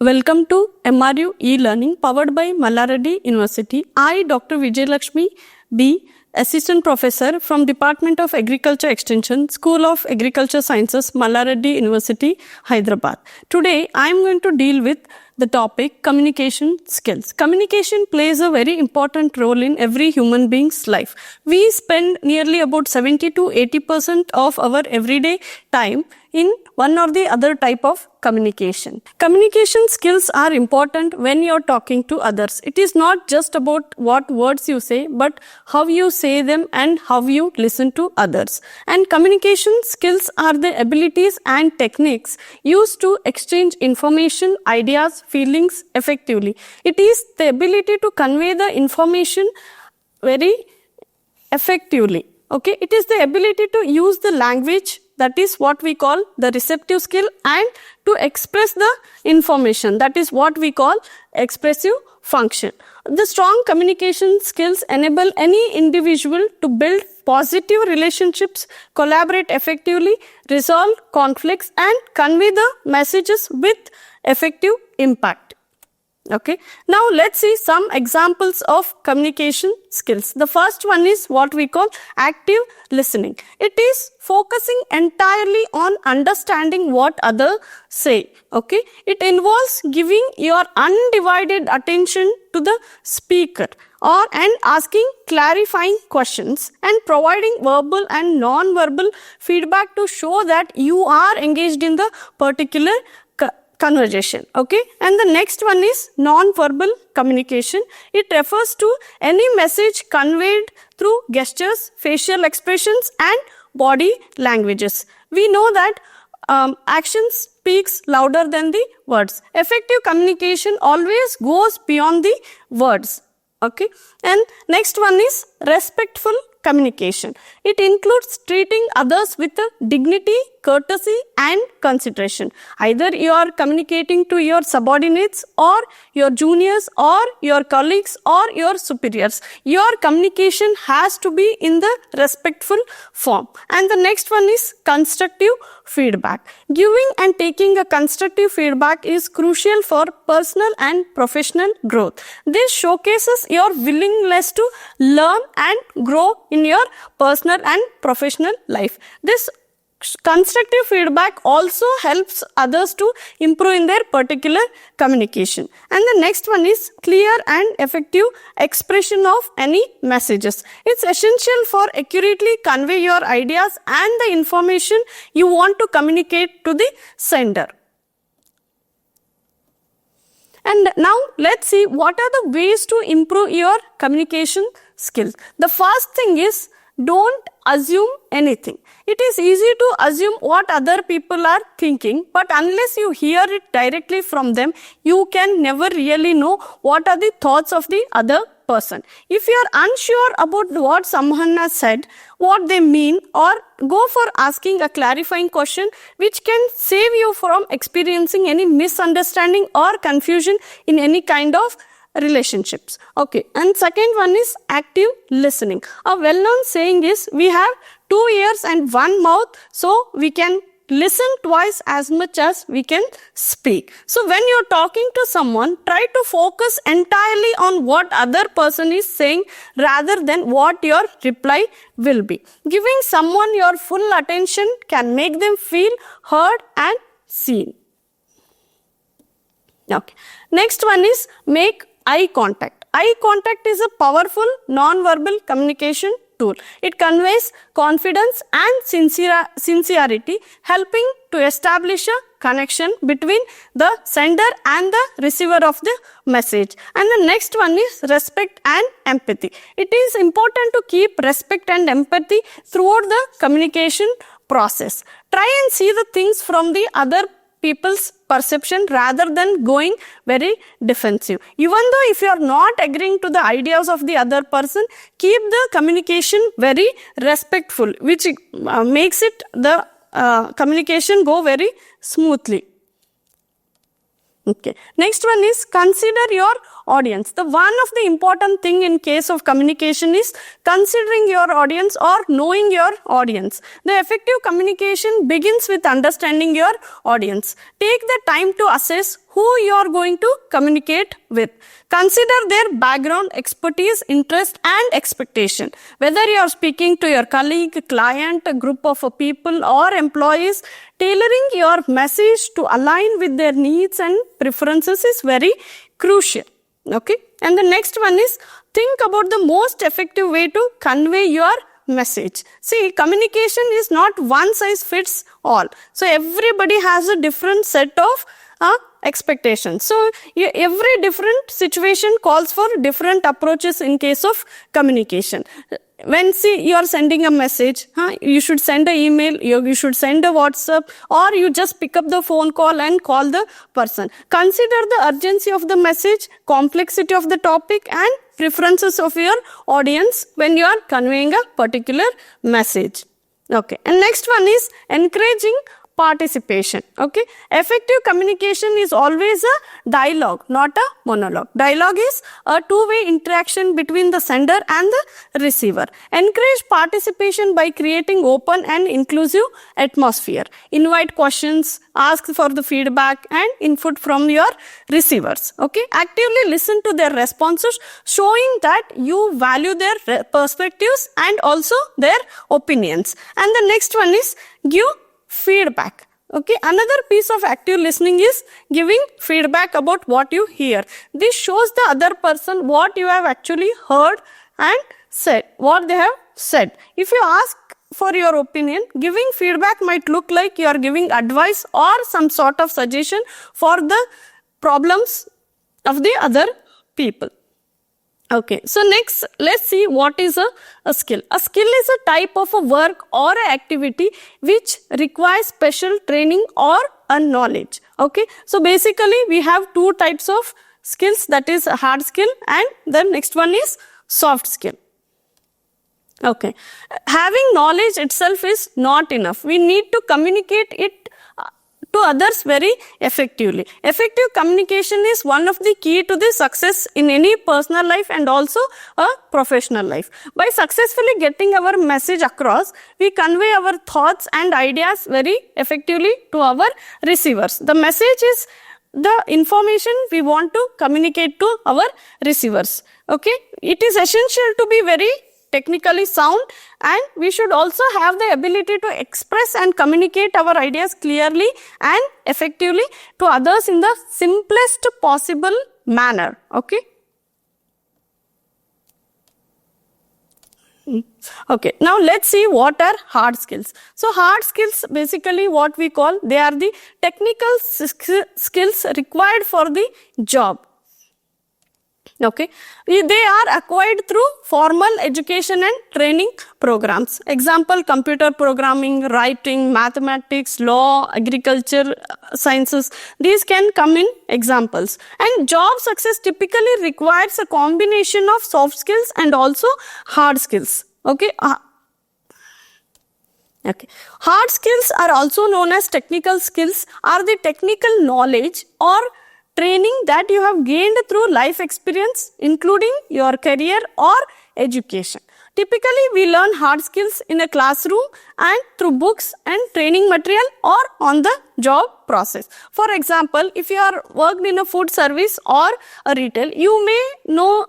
Welcome to MRU E-Learning powered by Malla Reddy University. I, Dr. Vijayalakshmi B., Assistant Professor from Department of Agriculture Extension, School of Agriculture Sciences, Malla Reddy University, Hyderabad. Today, I am going to deal with the topic communication skills. Communication plays a very important role in every human being's life. We spend nearly about 70 to 80% of our everyday time in one or the other type of communication. Communication skills are important when you're talking to others. It is not just about what words you say, but how you say them and how you listen to others. And communication skills are the abilities and techniques used to exchange information, ideas, feelings effectively. It is the ability to convey the information very effectively. Okay, it is the ability to use the language, that is what we call the receptive skill, and to express the information, that is what we call expressive function. The strong communication skills enable any individual to build positive relationships, collaborate effectively, resolve conflicts, and convey the messages with effective impact. Okay, now let's see some examples of communication skills. The first one is what we call active listening. It is focusing entirely on understanding what others say. Okay, it involves giving your undivided attention to the speaker and asking clarifying questions and providing verbal and non-verbal feedback to show that you are engaged in the particular conversation. Okay, and the next one is non-verbal communication. It refers to any message conveyed through gestures, facial expressions, and body languages. We know that action speaks louder than the words. Effective communication always goes beyond the words. Okay, and next one is respectful communication. It includes treating others with dignity, courtesy, and consideration. Either you are communicating to your subordinates or your juniors or your colleagues or your superiors. Your communication has to be in the respectful form. And the next one is constructive feedback. Giving and taking a constructive feedback is crucial for personal and professional growth. This showcases your willingness to learn and grow in your personal and professional life. This constructive feedback also helps others to improve in their particular communication. And the next one is clear and effective expression of any messages. It's essential for accurately convey your ideas and the information you want to communicate to the sender. And now let's see what are the ways to improve your communication skills. The first thing is don't assume anything. It is easy to assume what other people are thinking, but unless you hear it directly from them, you can never really know what are the thoughts of the other person. If you are unsure about what someone has said, what they mean, or go for asking a clarifying question which can save you from experiencing any misunderstanding or confusion in any kind of relationships. Okay, and second one is active listening. A well-known saying is we have 2 ears and 1 mouth, so we can listen twice as much as we can speak. So when you're talking to someone, try to focus entirely on what other person is saying rather than what your reply will be. Giving someone your full attention can make them feel heard and seen. Okay. Next one is make eye contact. Eye contact is a powerful non-verbal communication tool. It conveys confidence and sincerity, helping to establish a connection between the sender and the receiver of the message. And the next one is respect and empathy. It is important to keep respect and empathy throughout the communication process. Try and see the things from the other people's perception rather than going very defensive. Even though if you are not agreeing to the ideas of the other person, keep the communication very respectful, which makes it the communication go very smoothly. Okay. Next one is consider your audience. The one of the important thing in case of communication is considering your audience or knowing your audience. The effective communication begins with understanding your audience. Take the time to assess who you are going to communicate with. Consider their background, expertise, interest, and expectation. Whether you are speaking to your colleague, client, a group of people, or employees, tailoring your message to align with their needs and preferences is very crucial. Okay? And the next one is, think about the most effective way to convey your message. See, communication is not one size fits all. So everybody has a different set of expectations. So every different situation calls for different approaches in case of communication. When you are sending a message, you should send an email, you should send a WhatsApp, or you just pick up the phone call and call the person. Consider the urgency of the message, complexity of the topic, and preferences of your audience when you are conveying a particular message. Okay. And next one is encouraging participation. Okay. Effective communication is always a dialogue, not a monologue. Dialogue is a two-way interaction between the sender and the receiver. Encourage participation by creating open and inclusive atmosphere. Invite questions, ask for the feedback and input from your receivers. Okay. Actively listen to their responses, showing that you value their perspectives and also their opinions. And the next one is give feedback. Okay, another piece of active listening is giving feedback about what you hear. This shows the other person what you have actually heard and said, what they have said. If you ask for your opinion, giving feedback might look like you are giving advice or some sort of suggestion for the problems of the other people. Okay, so next, let's see what is a skill. A skill is a type of a work or an activity which requires special training or a knowledge. Okay, so basically we have two types of skills, that is a hard skill and the next one is soft skill. Okay, having knowledge itself is not enough. We need to communicate it to others very effectively. Effective communication is one of the key to the success in any personal life and also a professional life. By successfully getting our message across, we convey our thoughts and ideas very effectively to our receivers. The message is the information we want to communicate to our receivers. Okay, it is essential to be very technically sound, and we should also have the ability to express and communicate our ideas clearly and effectively to others in the simplest possible manner. Okay. Okay, now let's see what are hard skills. So hard skills, basically what we call, they are the technical skills required for the job. Okay, they are acquired through formal education and training programs. Example, computer programming, writing, mathematics, law, agriculture, sciences. These can come in examples. And job success typically requires a combination of soft skills and also hard skills. Okay. Okay. Hard skills are also known as technical skills, are the technical knowledge or training that you have gained through life experience, including your career or education. Typically, we learn hard skills in a classroom and through books and training material or on the job process. For example, if you are worked in a food service or a retail, you may know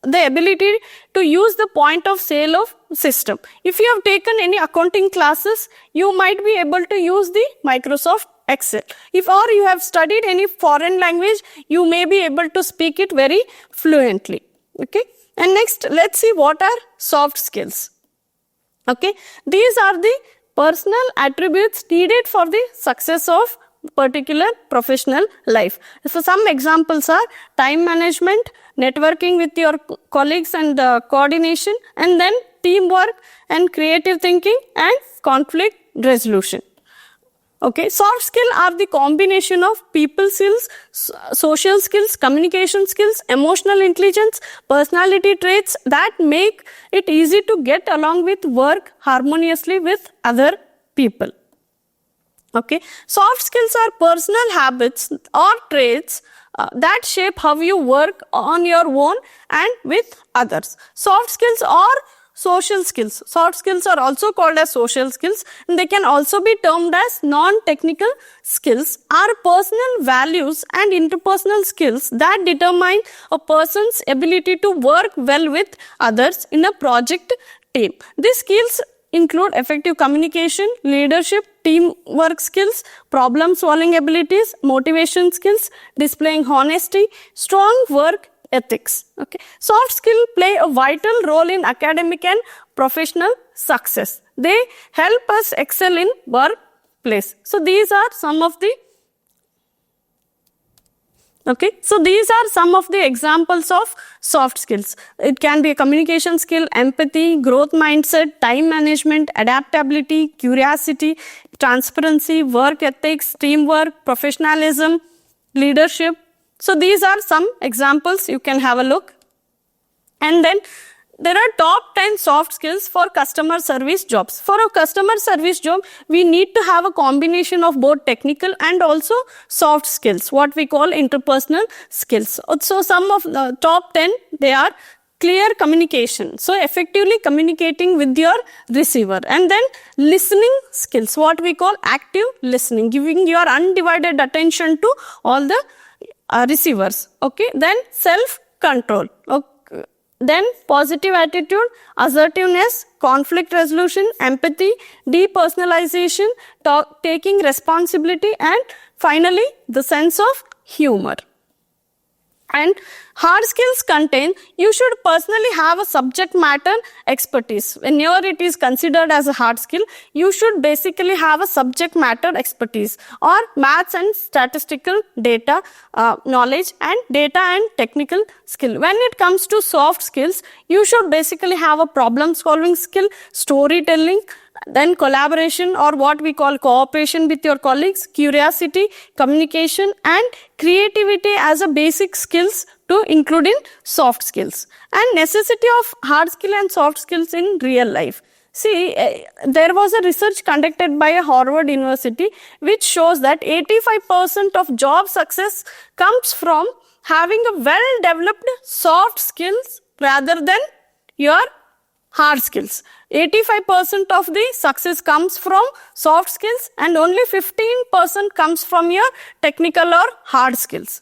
the ability to use the point of sale of system. If you have taken any accounting classes, you might be able to use the Microsoft Excel. Or you have studied any foreign language, you may be able to speak it very fluently. Okay. And next, let's see what are soft skills. Okay. These are the personal attributes needed for the success of particular professional life. So some examples are time management, networking with your colleagues and coordination, and then teamwork and creative thinking and conflict resolution. Okay, soft skills are the combination of people skills, social skills, communication skills, emotional intelligence, personality traits that make it easy to get along with work harmoniously with other people. Okay, soft skills are personal habits or traits that shape how you work on your own and with others. Soft skills are social skills. Soft skills are also called as social skills, and they can also be termed as non-technical skills, are personal values and interpersonal skills that determine a person's ability to work well with others in a project team. These skills include effective communication, leadership, teamwork skills, problem-solving abilities, motivation skills, displaying honesty, strong work ethics. Okay, soft skills play a vital role in academic and professional success. They help us excel in workplace. So these are some of the examples of soft skills. It can be a communication skill, empathy, growth mindset, time management, adaptability, curiosity, transparency, work ethics, teamwork, professionalism, leadership. So these are some examples. You can have a look. And then there are top 10 soft skills for customer service jobs. For a customer service job, we need to have a combination of both technical and also soft skills, what we call interpersonal skills. So some of the top 10, they are clear communication. So effectively communicating with your receiver. And then listening skills, what we call active listening, giving your undivided attention to all the receivers. Okay. Then self-control. Okay. Then positive attitude, assertiveness, conflict resolution, empathy, depersonalization, taking responsibility, and finally the sense of humor. And hard skills contain, you should personally have a subject matter expertise. Whenever it is considered as a hard skill, you should basically have a subject matter expertise or maths and statistical data knowledge and data and technical skill. When it comes to soft skills, you should basically have a problem solving skill, storytelling, then collaboration or what we call cooperation with your colleagues, curiosity, communication and creativity as a basic skills to include in soft skills. And necessity of hard skill and soft skills in real life. See, there was a research conducted by Harvard University which shows that 85% of job success comes from having a well-developed soft skills rather than your hard skills. 85% of the success comes from soft skills and only 15% comes from your technical or hard skills.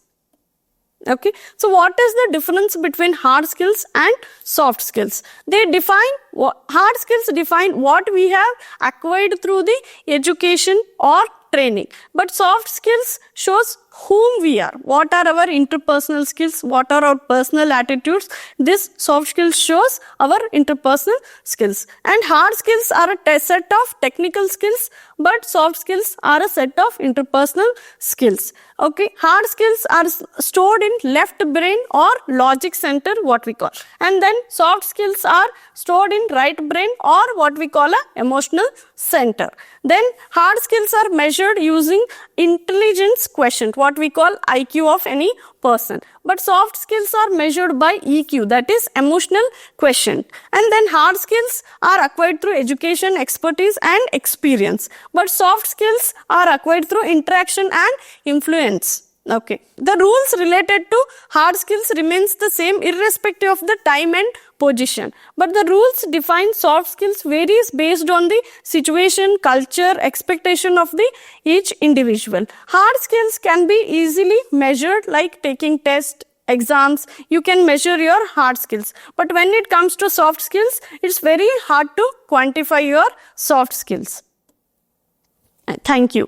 Okay, so what is the difference between hard skills and soft skills? They define, hard skills define what we have acquired through the education or training. But soft skills shows whom we are, what are our interpersonal skills, what are our personal attitudes. This soft skills shows our interpersonal skills. And hard skills are a set of technical skills, but soft skills are a set of interpersonal skills. Okay, hard skills are stored in left brain or logic center, what we call. And then soft skills are stored in right brain or what we call a emotional center. Then hard skills are measured using intelligence quotient, what we call IQ of any person. But soft skills are measured by EQ, that is emotional quotient. And then hard skills are acquired through education, expertise and experience. But soft skills are acquired through interaction and influence. Okay. The rules related to hard skills remains the same irrespective of the time and position. But the rules define soft skills varies based on the situation, culture, expectation of the each individual. Hard skills can be easily measured like taking tests, exams. You can measure your hard skills. But when it comes to soft skills, it's very hard to quantify your soft skills. Thank you.